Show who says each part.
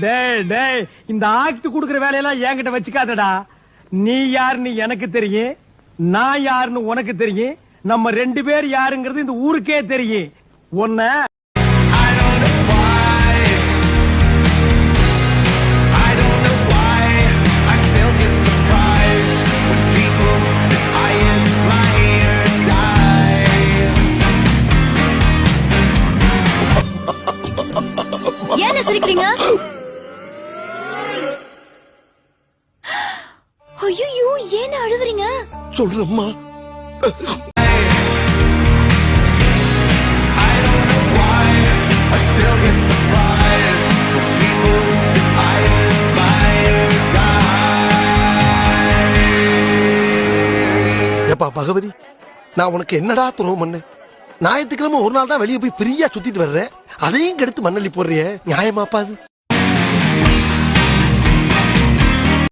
Speaker 1: டேய் இந்த ஆக்ட் குடுக்குற வேலையெல்லாம் என்கிட்ட வச்சுக்காதடா. நீ யாருன்னு எனக்கு தெரியும், நான் யாருன்னு உனக்கு தெரியும், நம்ம ரெண்டு பேர் யாருங்கிறது இந்த ஊருக்கே தெரியும். உன்னை
Speaker 2: ஏன் சிரிக்கிறீங்க? ஐயோ, ஏன் அழுவுறீங்க?
Speaker 3: சொல்றம்மா. ஏப்பா பகவதி, நான் உனக்கு என்னடா துரோகம் பண்ணேன்? ஞாயிற்றுக்கிழமை ஒரு நாள் தான் வெளியே போய் ஃப்ரீயா சுத்திட்டு வர்றேன், அதையும் கெடுத்து மண்ணள்ளி போடுறிய, நியாயமாப்பா அது?